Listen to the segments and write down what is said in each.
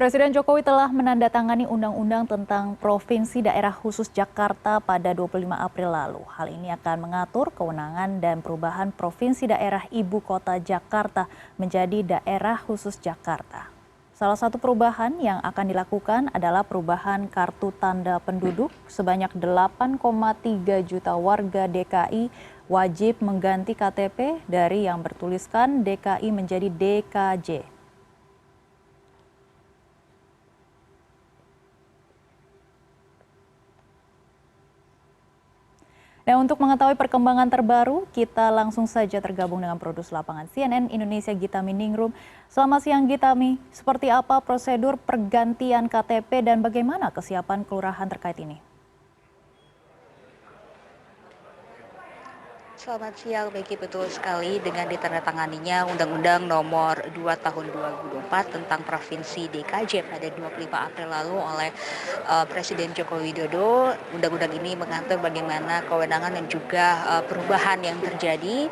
Presiden Jokowi telah menandatangani Undang-Undang tentang Provinsi Daerah Khusus Jakarta pada 25 April lalu. Hal ini akan mengatur kewenangan dan perubahan Provinsi Daerah Ibu Kota Jakarta menjadi Daerah Khusus Jakarta. Salah satu perubahan yang akan dilakukan adalah perubahan kartu tanda penduduk. Sebanyak 8,3 juta warga DKI wajib mengganti KTP dari yang bertuliskan DKI menjadi DKJ. Dan untuk mengetahui perkembangan terbaru, kita langsung saja tergabung dengan produser lapangan CNN Indonesia Gitami Ningrum. Selamat siang Gitami, seperti apa prosedur pergantian KTP dan bagaimana kesiapan kelurahan terkait ini? Selamat siang, Becky, betul sekali dengan ditandatanganinya Undang-Undang Nomor 2 Tahun 2024 tentang Provinsi DKJ pada 25 April lalu oleh Presiden Joko Widodo. Undang-undang ini mengatur bagaimana kewenangan dan juga perubahan yang terjadi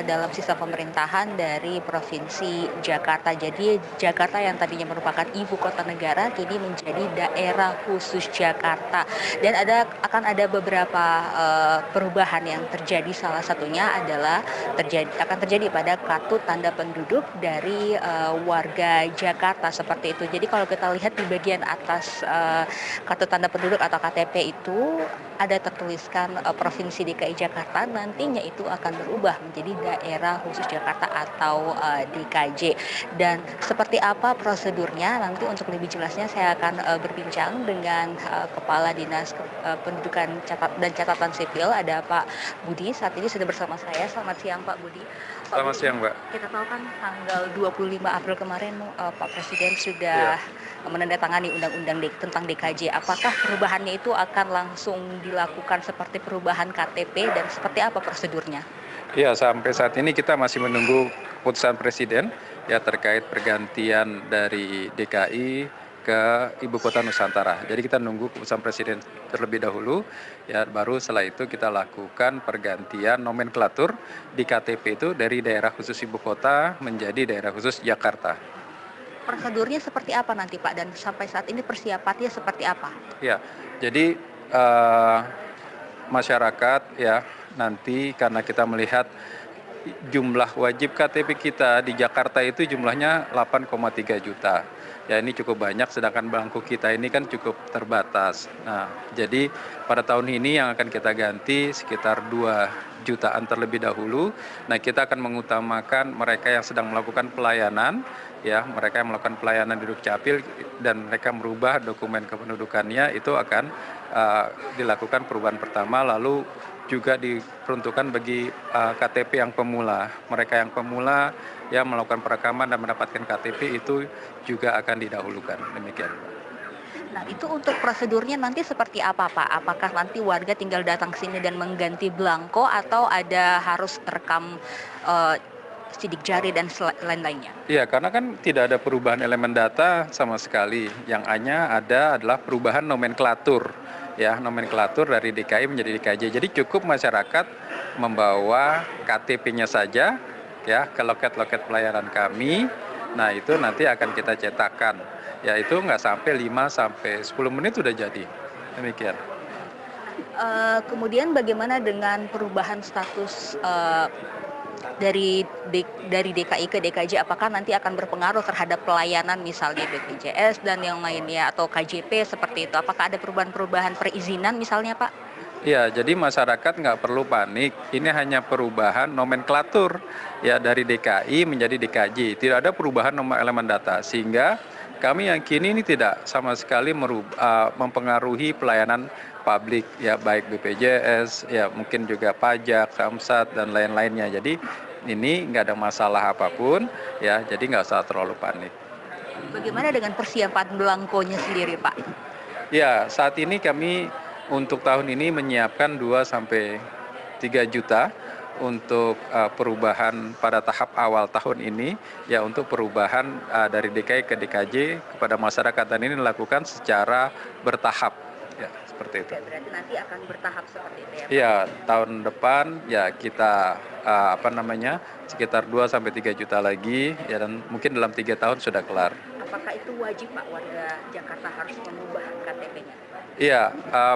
dalam sistem pemerintahan dari Provinsi Jakarta. Jadi Jakarta yang tadinya merupakan ibu kota negara kini menjadi Daerah Khusus Jakarta. Dan akan ada beberapa perubahan yang terjadi. Salah satunya adalah akan terjadi pada kartu tanda penduduk dari warga Jakarta seperti itu. Jadi kalau kita lihat di bagian atas kartu tanda penduduk atau KTP itu ada tertuliskan Provinsi DKI Jakarta, nantinya itu akan berubah menjadi Daerah Khusus Jakarta atau DKJ. Dan seperti apa prosedurnya, nanti untuk lebih jelasnya saya akan berbincang dengan Kepala Dinas Pendudukan dan Catatan Sipil, ada Pak Budi, saat ini sudah bersama saya. Selamat siang Pak Budi. Selamat siang Mbak. Kita tahu kan tanggal 25 April kemarin Pak Presiden sudah menandatangani Undang-Undang tentang DKJ. Apakah perubahannya itu akan langsung dilakukan seperti perubahan KTP dan seperti apa prosedurnya? Ya, sampai saat ini kita masih menunggu keputusan Presiden ya terkait pergantian dari DKI ke Ibu Kota Nusantara. Jadi kita nunggu keputusan Presiden terlebih dahulu, ya baru setelah itu kita lakukan pergantian nomenklatur di KTP itu dari Daerah Khusus Ibu Kota menjadi Daerah Khusus Jakarta. Prosedurnya seperti apa nanti Pak, dan sampai saat ini persiapannya seperti apa? Ya, jadi masyarakat ya nanti karena kita melihat jumlah wajib KTP kita di Jakarta itu jumlahnya 8,3 juta. Ya ini cukup banyak, sedangkan belangko kita ini kan cukup terbatas. Nah, jadi pada tahun ini yang akan kita ganti sekitar 2 jutaan terlebih dahulu. Nah, kita akan mengutamakan mereka yang sedang melakukan pelayanan, ya mereka yang melakukan pelayanan di Dukcapil dan mereka merubah dokumen kependudukannya itu akan dilakukan perubahan pertama, lalu juga diperuntukkan bagi KTP yang pemula. Mereka yang pemula yang melakukan perekaman dan mendapatkan KTP itu juga akan didahulukan. Demikian. Nah, itu untuk prosedurnya nanti seperti apa Pak? Apakah nanti warga tinggal datang sini dan mengganti belangko atau ada harus rekam sidik jari dan lain-lainnya? Iya, karena kan tidak ada perubahan elemen data sama sekali. Yang hanya ada adalah perubahan nomenklatur. Ya, nomenklatur dari DKI menjadi DKJ. Jadi cukup masyarakat membawa KTP-nya saja ya ke loket-loket pelayanan kami. Nah, itu nanti akan kita cetakkan. Ya, itu nggak sampai 5 sampai 10 menit sudah jadi. Demikian. Kemudian bagaimana dengan perubahan status dari DKI ke DKJ, apakah nanti akan berpengaruh terhadap pelayanan misalnya BPJS dan yang lainnya atau KJP seperti itu? Apakah ada perubahan-perubahan perizinan misalnya Pak? Ya, jadi masyarakat nggak perlu panik. Ini hanya perubahan nomenklatur ya dari DKI menjadi DKJ. Tidak ada perubahan nomor elemen data, sehingga kami yakini ini tidak sama sekali mempengaruhi pelayanan publik ya, baik BPJS ya mungkin juga pajak, Samsat dan lain-lainnya. Jadi ini nggak ada masalah apapun ya, jadi nggak usah terlalu panik. Bagaimana dengan persiapan belangkonya sendiri Pak? Ya, saat ini kami untuk tahun ini menyiapkan 2 sampai 3 juta untuk perubahan pada tahap awal tahun ini ya, untuk perubahan dari DKI ke DKJ kepada masyarakat, dan ini dilakukan secara bertahap ya, seperti itu. Berarti nanti akan bertahap seperti itu ya Pak? Ya, tahun depan ya kita sekitar 2 sampai 3 juta lagi ya, dan mungkin dalam 3 tahun sudah kelar. apakah itu wajib Pak warga Jakarta harus mengubah KTP-nya? Iya,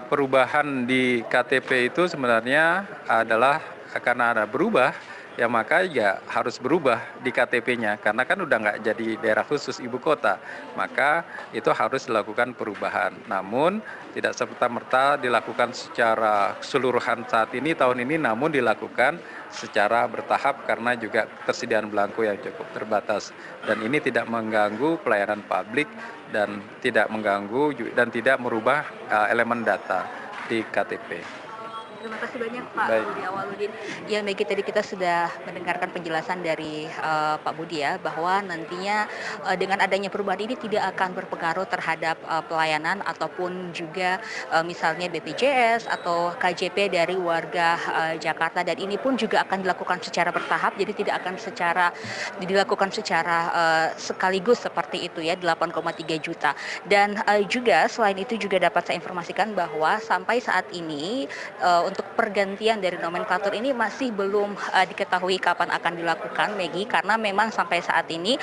perubahan di KTP itu sebenarnya adalah karena ada berubah, ya maka ya harus berubah di KTP-nya karena kan udah nggak jadi daerah khusus ibu kota, maka itu harus dilakukan perubahan. Namun tidak serta-merta dilakukan secara keseluruhan saat ini tahun ini, namun dilakukan secara bertahap karena juga ketersediaan belangko yang cukup terbatas dan ini tidak mengganggu pelayanan publik dan tidak mengganggu dan tidak merubah elemen data di KTP. Terima kasih banyak Pak Baik. Budi Awaludin. Ya Maggie, tadi kita sudah mendengarkan penjelasan dari Pak Budi ya bahwa nantinya dengan adanya perubahan ini tidak akan berpengaruh terhadap pelayanan ataupun juga misalnya BPJS atau KJP dari warga Jakarta, dan ini pun juga akan dilakukan secara bertahap, jadi tidak akan dilakukan secara sekaligus seperti itu ya, 8,3 juta. Dan juga selain itu juga dapat saya informasikan bahwa sampai saat ini untuk pergantian dari nomenklatur ini masih belum diketahui kapan akan dilakukan, Maggie, karena memang sampai saat ini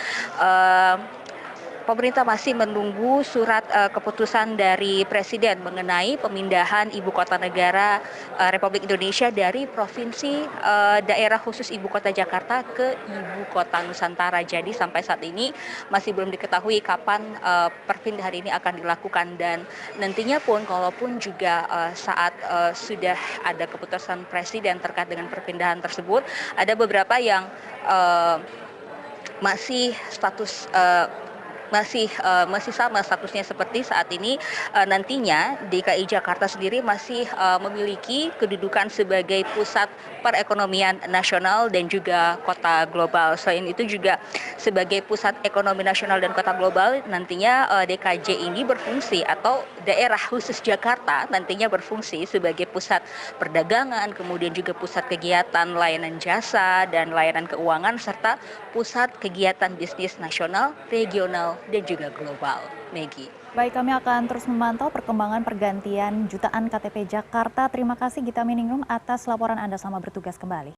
pemerintah masih menunggu surat keputusan dari Presiden mengenai pemindahan ibu kota negara Republik Indonesia dari provinsi daerah khusus ibu kota Jakarta ke ibu kota Nusantara. Jadi sampai saat ini masih belum diketahui kapan perpindahan ini akan dilakukan, dan nantinya pun kalaupun juga saat sudah ada keputusan Presiden terkait dengan perpindahan tersebut, ada beberapa yang masih sama statusnya seperti saat ini. Nantinya DKI Jakarta sendiri masih memiliki kedudukan sebagai pusat perekonomian nasional dan juga kota global. Selain itu juga sebagai pusat ekonomi nasional dan kota global, nantinya DKJ ini berfungsi, atau daerah khusus Jakarta nantinya berfungsi sebagai pusat perdagangan, kemudian juga pusat kegiatan layanan jasa dan layanan keuangan, serta pusat kegiatan bisnis nasional, regional, dan juga global. Maggie. Baik, kami akan terus memantau perkembangan pergantian jutaan KTP Jakarta. Terima kasih Gita Miningrum atas laporan Anda, selamat bertugas kembali.